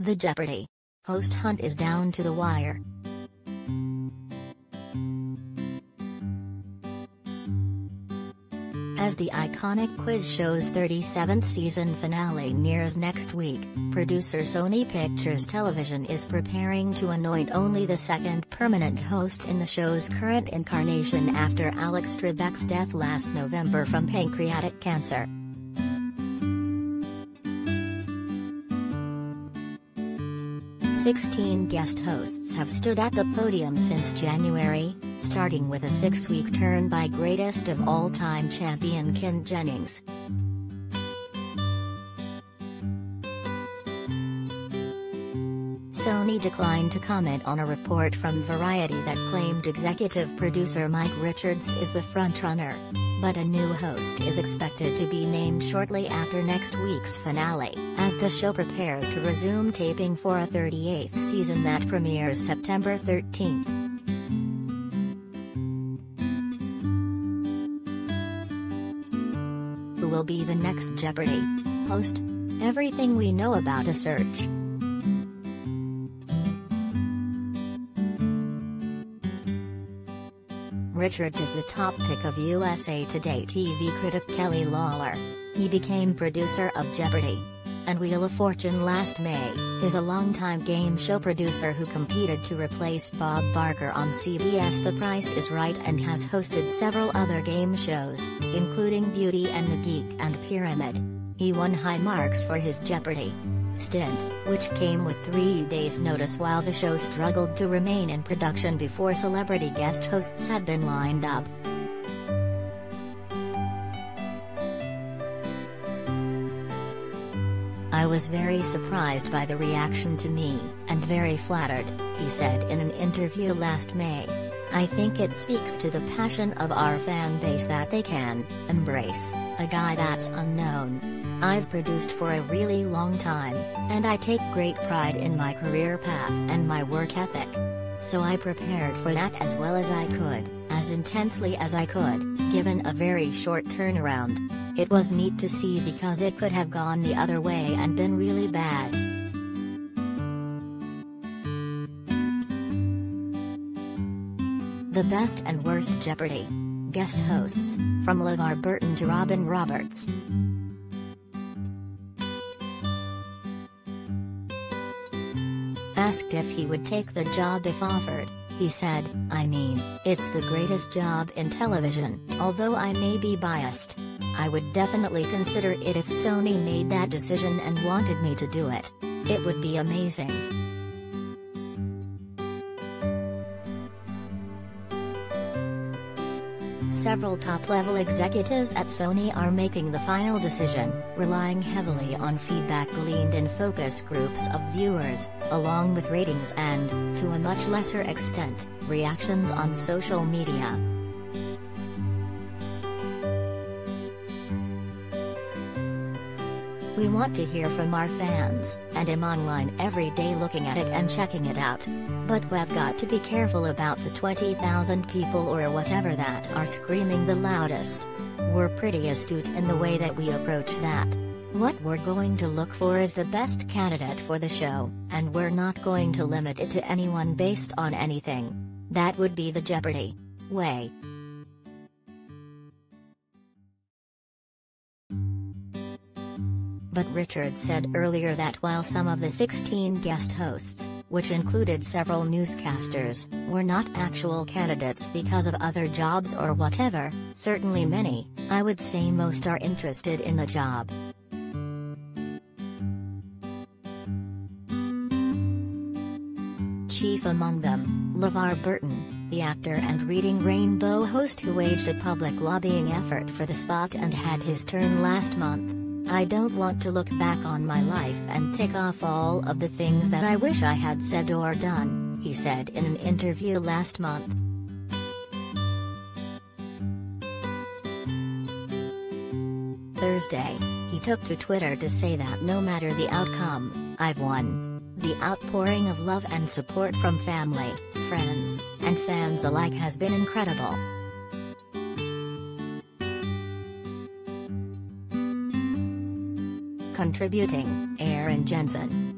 The Jeopardy! Host hunt is down to the wire. As the iconic quiz show's 37th season finale nears next week, producer Sony Pictures Television is preparing to anoint only the second permanent host in the show's current incarnation after Alex Trebek's death last November from pancreatic cancer. "16 guest hosts have stood at the podium since January, starting with a 6-week turn by greatest of all-time champion Ken Jennings. Sony declined to comment on a report from Variety that claimed executive producer Mike Richards is the frontrunner. But a new host is expected to be named shortly after next week's finale, as the show prepares to resume taping for a 38th season that premieres September 13. Who will be the next Jeopardy! Host? Everything we know about a search. Richards is the top pick of USA Today TV critic Kelly Lawler. He became producer of Jeopardy! And Wheel of Fortune last May, is a longtime game show producer who competed to replace Bob Barker on CBS The Price is Right and has hosted several other game shows, including Beauty and the Geek and Pyramid. He won high marks for his Jeopardy! Stint, which came with 3 days' notice while the show struggled to remain in production before celebrity guest hosts had been lined up. "I was very surprised by the reaction to me, and very flattered," he said in an interview last May. "I think it speaks to the passion of our fan base that they can embrace a guy that's unknown. I've produced for a really long time, and I take great pride in my career path and my work ethic. So I prepared for that as well as I could, as intensely as I could, given a very short turnaround. It was neat to see because it could have gone the other way and been really bad." The best and worst Jeopardy! Guest hosts, from LeVar Burton to Robin Roberts. Asked if he would take the job if offered, he said, "I mean, it's the greatest job in television, although I may be biased. I would definitely consider it if Sony made that decision and wanted me to do it. It would be amazing." Several top-level executives at Sony are making the final decision, relying heavily on feedback gleaned in focus groups of viewers, along with ratings and, to a much lesser extent, reactions on social media. "We want to hear from our fans, and I'm online every day looking at it and checking it out. But we've got to be careful about the 20,000 people or whatever that are screaming the loudest. We're pretty astute in the way that we approach that. What we're going to look for is the best candidate for the show, and we're not going to limit it to anyone based on anything. That would be the Jeopardy! way." But Richards said earlier that while some of the 16 guest hosts, which included several newscasters, were not actual candidates because of other jobs or whatever, certainly many, I would say most are interested in the job. Chief among them, LeVar Burton, the actor and Reading Rainbow host who waged a public lobbying effort for the spot and had his turn last month. "I don't want to look back on my life and tick off all of the things that I wish I had said or done," he said in an interview last month. Thursday, he took to Twitter to say that no matter the outcome, I've won. The outpouring of love and support from family, friends, and fans alike has been incredible. Contributing, Aaron Jensen.